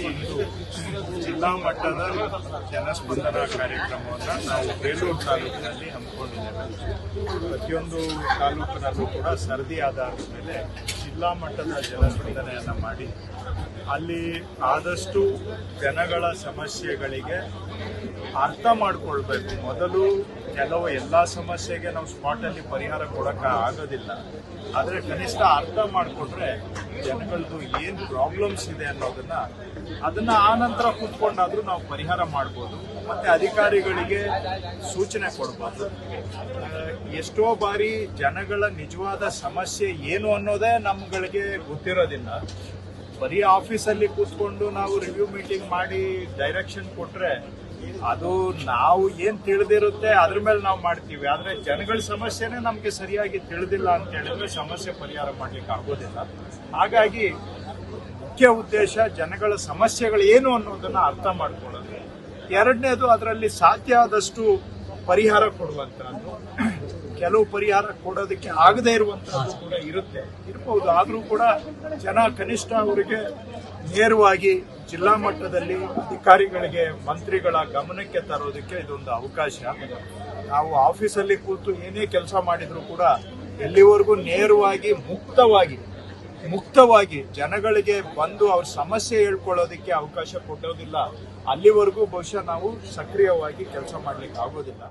ಇಂದು ಜಿಲ್ಲಾ ಮಟ್ಟದ ಜನಸ್ಪಂದನ ಕಾರ್ಯಕ್ರಮವನ್ನು ನಾವು ಬೇಲೂರು ತಾಲೂಕಿನಲ್ಲಿ ಹಮ್ಮಿಕೊಂಡಿದ್ದೇವೆ. ಪ್ರತಿಯೊಂದು ತಾಲೂಕಿನಲ್ಲೂ ಕೂಡ ಸರದಿ ಆಧಾರದ ಮೇಲೆ ಜಿಲ್ಲಾ ಮಟ್ಟದ ಜನಸ್ಪಂದನೆಯನ್ನು ಮಾಡಿ ಅಲ್ಲಿ ಆದಷ್ಟು ಜನಗಳ ಸಮಸ್ಯೆಗಳಿಗೆ ಅರ್ಥ ಮಾಡಿಕೊಳ್ಬೇಕು. ಮೊದಲು ಕೆಲವು ಎಲ್ಲ ಸಮಸ್ಯೆಗೆ ನಾವು ಸ್ಪಾಟಲ್ಲಿ ಪರಿಹಾರ ಕೊಡೋಕೆ ಆಗೋದಿಲ್ಲ, ಆದರೆ ಕನಿಷ್ಠ ಅರ್ಥ ಮಾಡಿಕೊಂಡ್ರೆ ಜನಗಳದ್ದು ಏನು ಪ್ರಾಬ್ಲಮ್ಸ್ ಇದೆ ಅದನ್ನ ಆನಂತರ ಕೂತ್ಕೊಂಡಾದ್ರೂ ನಾವು ಪರಿಹಾರ ಮಾಡ್ಬೋದು, ಮತ್ತೆ ಅಧಿಕಾರಿಗಳಿಗೆ ಸೂಚನೆ ಕೊಡ್ಬೋದು. ಎಷ್ಟೋ ಬಾರಿ ಜನಗಳ ನಿಜವಾದ ಸಮಸ್ಯೆ ಏನು ಅನ್ನೋದೇ ನಮ್ಗಳಿಗೆ ಗೊತ್ತಿರೋದಿಲ್ಲ. ಬರೀ ಆಫೀಸಲ್ಲಿ ಕೂತ್ಕೊಂಡು ನಾವು ರಿವ್ಯೂ ಮೀಟಿಂಗ್ ಮಾಡಿ ಡೈರೆಕ್ಷನ್ ಕೊಟ್ರೆ ಅದು ನಾವು ಏನ್ ತಿಳಿದಿರುತ್ತೆ ಅದ್ರ ಮೇಲೆ ನಾವು ಮಾಡ್ತೀವಿ. ಆದ್ರೆ ಜನಗಳ ಸಮಸ್ಯೆನೇ ನಮ್ಗೆ ಸರಿಯಾಗಿ ತಿಳಿದಿಲ್ಲ ಅಂತ ಹೇಳಿದ್ರೆ ಸಮಸ್ಯೆ ಪರಿಹಾರ ಮಾಡ್ಲಿಕ್ಕೆ ಆಗೋದಿಲ್ಲ. ಹಾಗಾಗಿ ಮುಖ್ಯ ಉದ್ದೇಶ ಜನಗಳ ಸಮಸ್ಯೆಗಳು ಏನು ಅನ್ನೋದನ್ನ ಅರ್ಥ ಮಾಡ್ಕೊಳ್ಳೋದು. ಎರಡನೇದು, ಅದರಲ್ಲಿ ಸಾಧ್ಯ ಆದಷ್ಟು ಪರಿಹಾರ ಕೊಡುವಂತಹದ್ದು. ಕೆಲವು ಪರಿಹಾರ ಕೊಡೋದಕ್ಕೆ ಆಗದೇ ಇರುವಂತಹದ್ದು ಕೂಡ ಇರಬಹುದು. ಆದ್ರೂ ಕೂಡ ಜನ ಕನಿಷ್ಠ ಅವರಿಗೆ ನೇರವಾಗಿ ಜಿಲ್ಲಾ ಮಟ್ಟದಲ್ಲಿ ಅಧಿಕಾರಿಗಳಿಗೆ, ಮಂತ್ರಿಗಳ ಗಮನಕ್ಕೆ ತರೋದಕ್ಕೆ ಇದೊಂದು ಅವಕಾಶ. ನಾವು ಆಫೀಸಲ್ಲಿ ಕೂತು ಏನೇ ಕೆಲಸ ಮಾಡಿದ್ರು ಕೂಡ ಎಲ್ಲಿವರೆಗೂ ನೇರವಾಗಿ ಮುಕ್ತವಾಗಿ ಜನಗಳಿಗೆ ಬಂದು ಅವ್ರ ಸಮಸ್ಯೆ ಹೇಳ್ಕೊಳ್ಳೋದಕ್ಕೆ ಅವಕಾಶ ಕೊಡೋದಿಲ್ಲ, ಅಲ್ಲಿವರೆಗೂ ಬಹುಶಃ ನಾವು ಸಕ್ರಿಯವಾಗಿ ಕೆಲಸ ಮಾಡ್ಲಿಕ್ಕೆ ಆಗೋದಿಲ್ಲ.